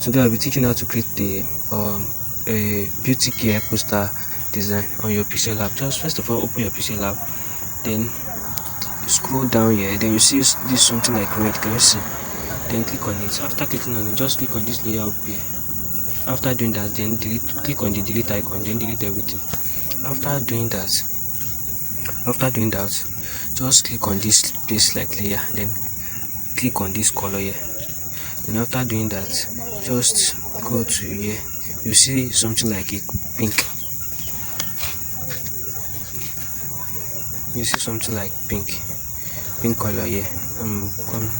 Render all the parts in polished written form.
Today I'll be teaching how to create a beauty care poster design on your Pixellab. Just first of all, open your Pixellab, then scroll down here, then you see this something like red. Can you see? Then click on it. After clicking on it, just click on this layer up here. After doing that, then click on the delete icon, then delete everything. After doing that, just click on this place like layer, then click on this color here. Then after doing that, just go to here. You see something like a pink. You see something like pink color here. Come.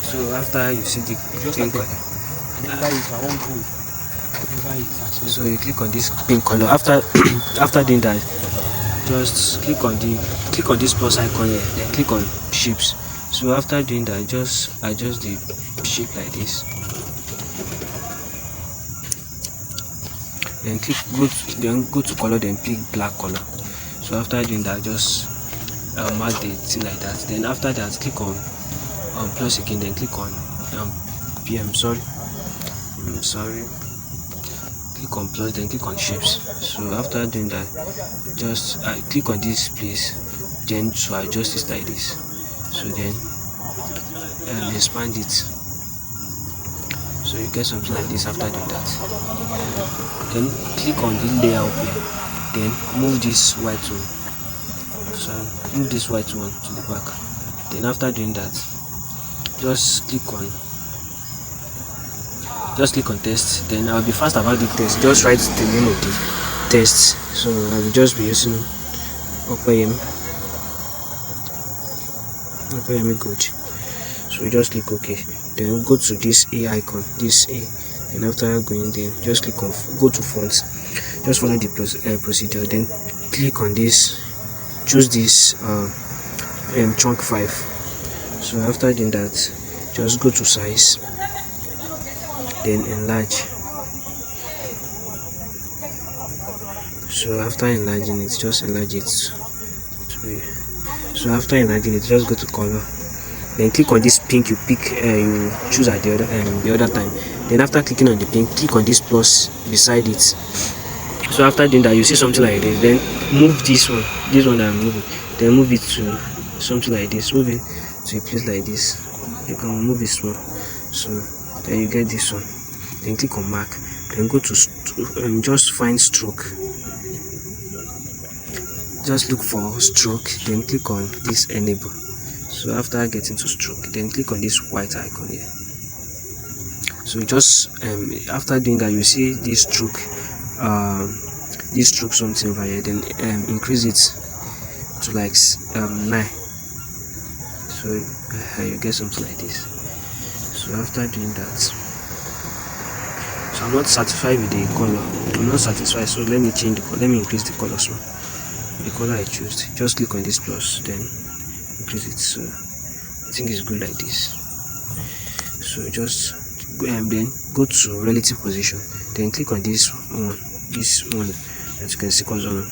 So after you see the pink color, so you click on this pink color. After doing that, just click on this plus icon here, then click on shapes. So after doing that, just adjust the shape like this, then go to color, then pick black color. So after doing that, just mark the thing like that. Then after that, click on plus again, then click on PM. Click on plus, then click on shapes. So after doing that, just click on this place, then to adjust it like this. So then expand it, so you get something like this. After doing that, then click on the layer up here, then move this white one, move this white one to the back. Then after doing that, just click on test. Then I'll be fast about the test. Just write the name of the test. So I will just be using OpenM Coach. So just click OK. Then go to this A icon, this A. And after going there, just click on go to fonts. Just follow the procedure. Then click on this. Choose this chunk 5. So after doing that, just go to size, then enlarge. So after enlarging it, just enlarge it. So after enlarging it, just go to color, then click on this pink you choose at the other time. Then after clicking on the pink, click on this plus beside it. So after doing that, you see something like this. Then move this one that I'm moving, then move it to something like this. Move it to a place like this. You can move it small. So then you get this one. Then click on mark. Then go to just find stroke. Just look for stroke. Then click on this enable. So after getting to stroke, then click on this white icon here. So just after doing that, you see this stroke something over here. Then increase it to like 9. So you get something like this. So after doing that, so I'm not satisfied with the color. I'm not satisfied, so let me change the color. Let me increase the color small. The color I choose. Just click on this plus, then increase it. So I think it's good like this. So just then go to relative position. Then click on this one as you can see cursor.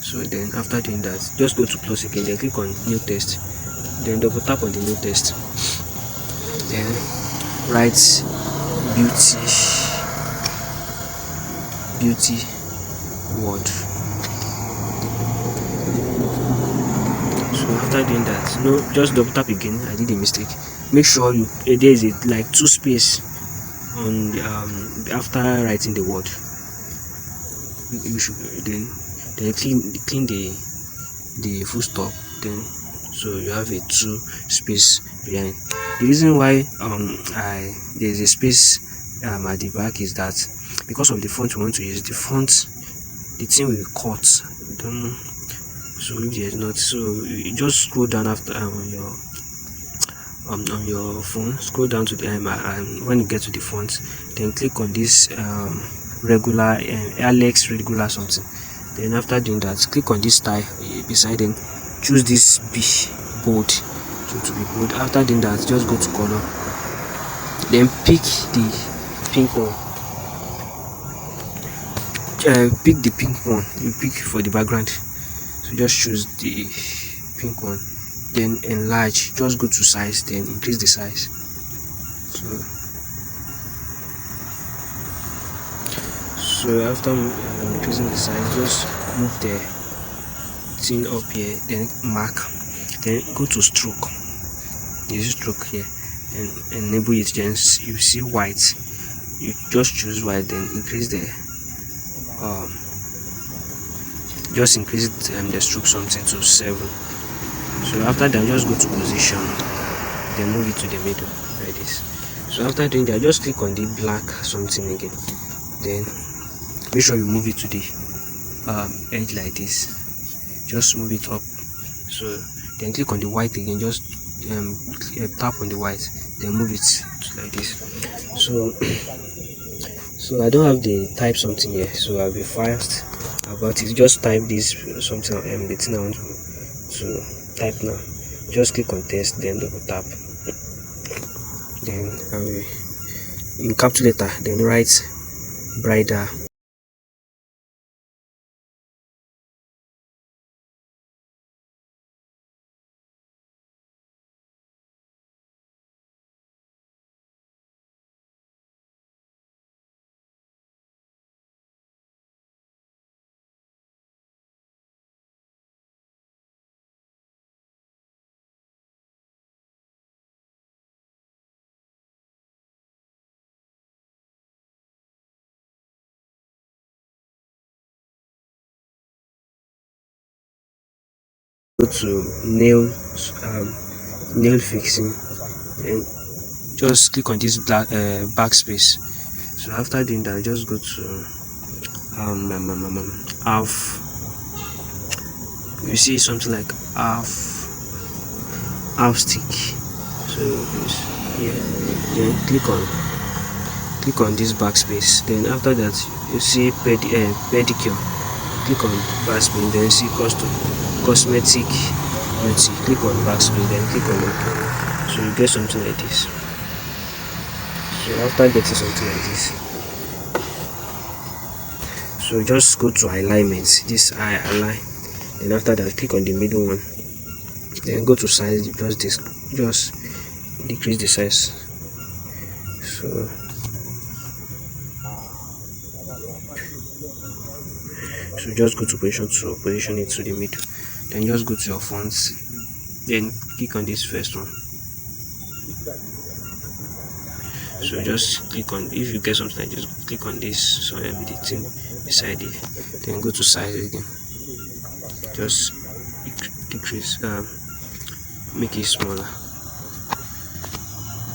So then after doing that, just go to plus again. Then click on new text. Then double tap on the new text. Then write beauty word. So after doing that, just double tap again. I did a mistake. Make sure there is like 2 space on the, after writing the word. You should then clean the full stop. Then so you have a 2 space behind. The reason why there's a space at the back is that because of the font we want to use. The thing will cut. So if there's not, so you just scroll down after on your phone. Scroll down to the and when you get to the font, then click on this regular Alex regular something. Then after doing that, click on this style beside them. Choose this bold to be bold. After doing that, just go to color. Then pick the pink one. Pick the pink one. You pick for the background. So just choose the pink one. then enlarge. Just go to size, then increase the size. So after increasing the size, just move the thing up here, then mark, then go to stroke. Use stroke here and enable it. Then you see white, you just choose white, then increase the just increase the stroke something to 7. So after that, just go to position, then move it to the middle like this. So after doing that, just click on the black something again, then make sure you move it to the edge like this. Just move it up. So then click on the white again, just tap on the white, then move it like this. So I don't have the type something here, so I'll be fast about it. Just type this something, the thing I want to type now. Just click on text, then double tap, then I will encapsulator, then write brighter. Go to nail fixing, and just click on this black backspace. So after doing that, just go to half. You see something like half stick. So yeah, then click on this backspace. Then after that, you see pedicure. Click on backspace, then see cosmetic beauty. Click on backspace, then click on OK. So you get something like this. So after getting something like this, so just go to alignment, this eye align. Then after that, click on the middle one, then go to size, just decrease the size. So just go to position it to the middle, then just go to your fonts, then click on this first one. So just click on, if you get something like, just click on this, so the thing beside it, then go to size again, just decrease, make it smaller,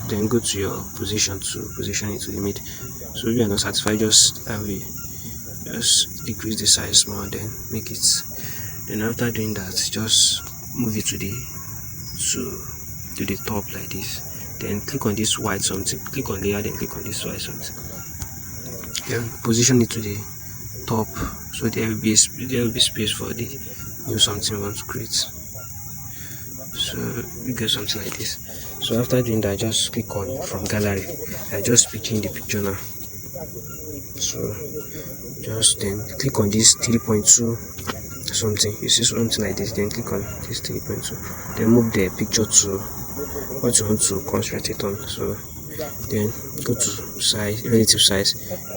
then go to your position to position it to the middle. So if you are not satisfied, just decrease the size more, then make it. Then after doing that, just move it to the top like this. Then click on this white something, click on layer, then click on this white something, then position it to the top, so there will be space for the new something you want to create. So you get something like this. So after doing that, just click on from gallery. I just picking the picture now. So just then click on this 3.2 something. You see something like this, then click on this 3.2, then move the picture to what you want to concentrate on. So then go to size, relative size,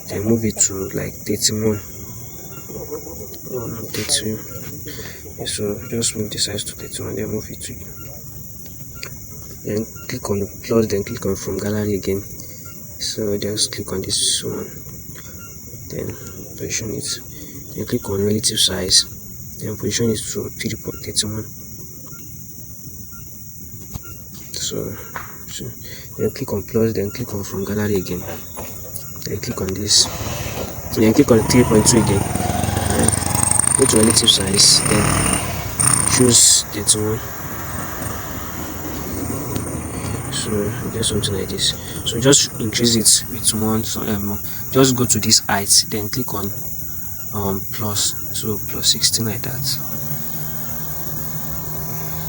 then move it to like 31 32. So just move the size to 31, then move it to, then click on the plus, then click on from gallery again. So just click on this one, then position it, then click on relative size, then position it to 3.31. So then click on plus, then click on from gallery again, then click on this, then click on 3.2 again, then go to relative size, then choose 31. So get something like this. So just increase it with one, just go to this height, then click on plus, so plus 16 like that.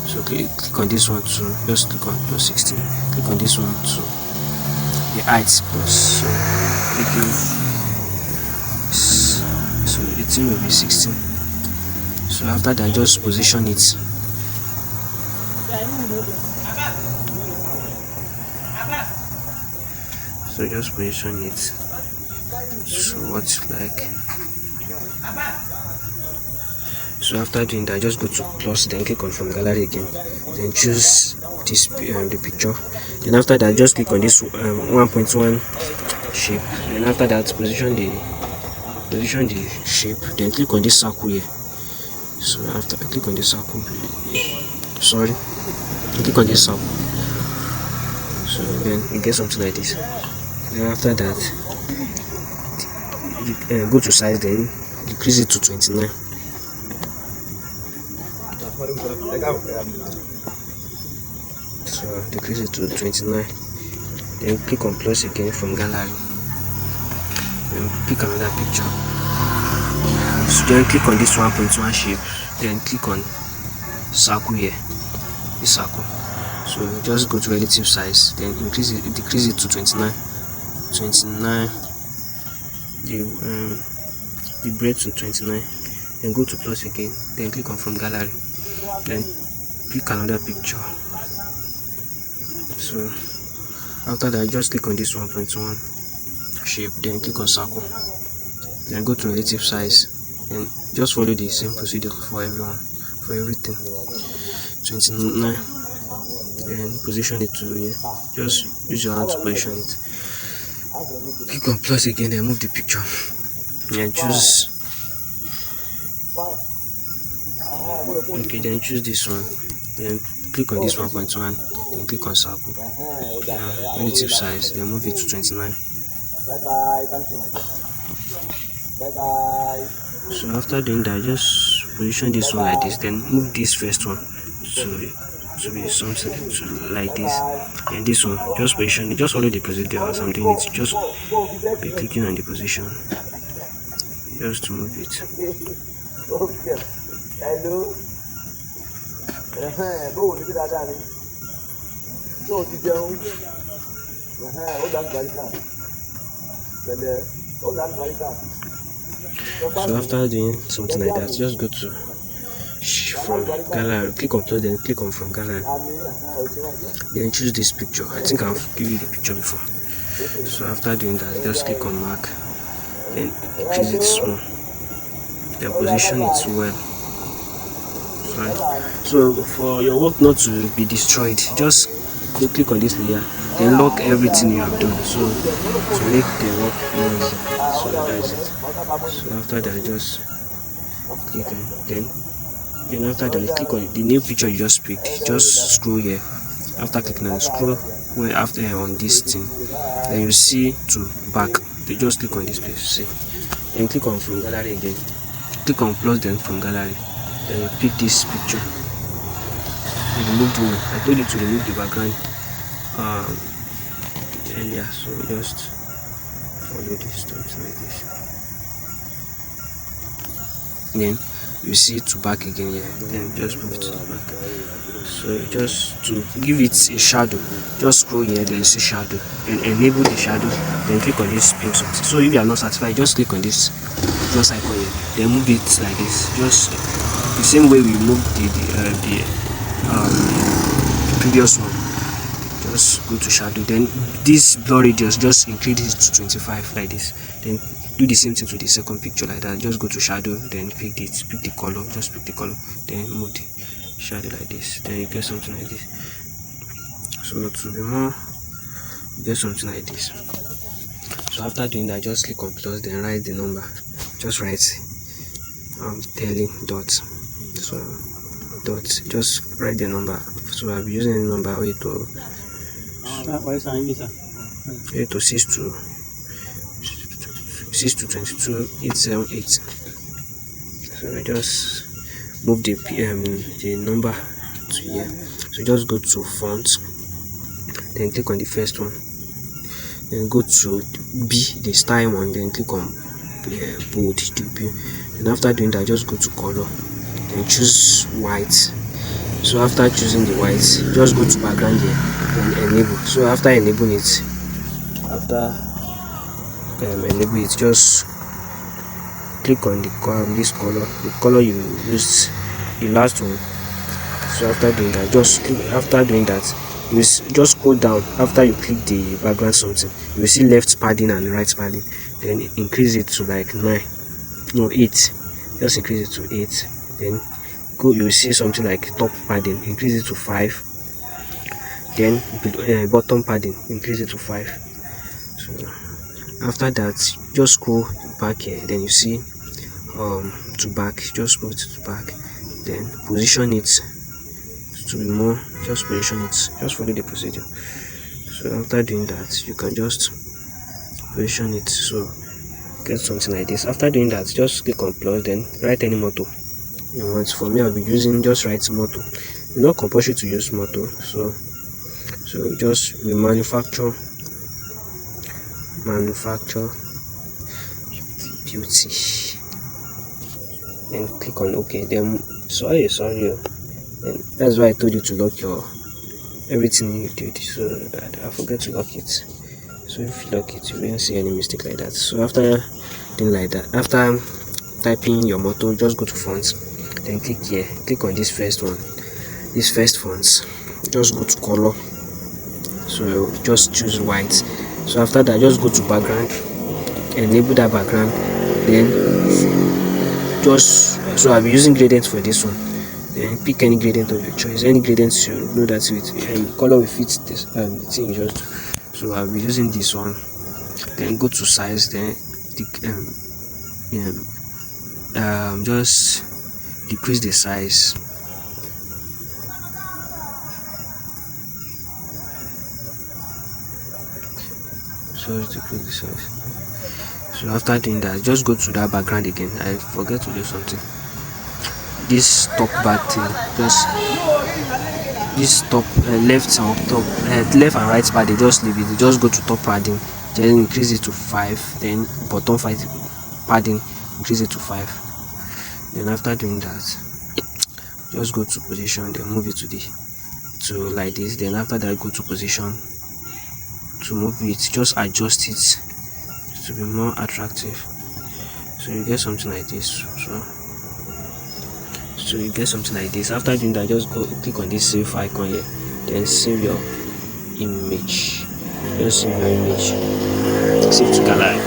So click on this one too, just click on plus 16, click on this one too, the height plus, so the thing will be 16. So after that, just position it So just position it so what you like. So after doing that, just go to plus, then click on from gallery again, then choose this the picture. Then after that, just click on this 1.1 shape. Then after that, position the shape. Then click on this circle here. So after I click on this circle, click on this circle. So then you get something like this. Then after that, go to size, then decrease it to 29. So decrease it to 29. Then click on plus again from gallery. Then pick another picture. So then click on this 1.1 shape. Then click on circle here. This circle. So just go to relative size. Then decrease it to 29. 29. The breadth to 29. Then go to plus again. Then click on from gallery. Then pick another picture. So after that, just click on this 1.1 shape, then click on circle, then go to relative size, and just follow the same procedure for everything. 29, and position it to here. Just use your hand to position it. Click on plus again, then move the picture, and choose. Okay, then choose this one, then click on this 1.1, then click on circle, relative size, then move it to 29. So after doing that, just position this one like this, then move this first one to be something like this, and this one just position it, just follow the procedure as I'm doing it. Just be clicking on the position just to move it. Hello. So after doing something like that, just go to from gallery, click on plus, then click on from gallery, then choose this picture. I think I've given you the picture before. So after doing that, just click on mark, then increase it small, then position it well. So for your work not to be destroyed, just go click on this layer, then lock everything you have done, so to make the work easy. So that's it. So after that, just click on, then after that, click on the new picture you just picked. Just scroll here. After clicking on scroll where after on this thing, then you see to back. They just click on this place, see, then click on from gallery again, click on plus, then from gallery, then you pick this picture. You remove the one. I told you to remove the background earlier, so just follow this something like this. Then you see to back again here, then just move it to the back. So just to give it a shadow, just scroll here, then see shadow, and enable the shadow, then click on this pink something. So if you are not satisfied, just click on this plus icon here, then move it like this, just the same way we moved the previous one. Just go to shadow, then this blur radius, just increase it to 25 like this, then do the same thing to the second picture like that. Just go to shadow, then pick the color, just pick the color, then move the shadow like this, then you get something like this. So to be more, you get something like this. So after doing that, just click on plus, then write the number. Just write telling dot. So dot, just write the number. So I'll be using the number 8 to 6 to 22 878. So I just move the number to here. So just go to font, then click on the first one, then go to B, the style one, then click on bold DP. And after doing that, just go to color, then choose white. So after choosing the white, just go to background here and enable. So after enabling it, enable it, just click on the this color, the color you used, the last one. So after doing that, you just scroll down. After you click the background something, you will see left padding and right padding. Then increase it to like 9, no 8. Just increase it to 8. Then you will see something like top padding, increase it to 5. Then bottom padding, increase it to 5. So after that, just scroll back here. Then you see to back, just scroll to back. Then position it to be more, just position it, just follow the procedure. So after doing that, you can just position it so get something like this. After doing that, just click on plus, then write any motto you want. For me, I'll be using just write motto. It's not compulsory to use motto, so just manufacture beauty, and click on OK. Then sorry, and that's why I told you to lock your everything you did, so I forgot to lock it. So if you lock it, you won't see any mistake like that. So after doing like that, after typing your motto, just go to fonts, then click here, click on this first one, this first fonts, just go to color, so just choose white. So after that, just go to background, enable that background. Then so I'll be using gradient for this one. Then pick any gradient of your choice, any gradient you know that with color will fit this thing you just do. So I'll be using this one. Then go to size, then just decrease the size. So decrease the size. So after doing that, just go to that background again. I forget to do something. This top back thing, just this top left and right padding, just leave it. Just go to top padding, then increase it to 5. Then bottom padding, increase it to 5. Then after doing that, just go to position, then move it to like this. Then after that, go to position to move it, just adjust it to be more attractive. So you get something like this. So you get something like this. After doing that, just go click on this save icon here, then save your image. Just save your image, save to gallery.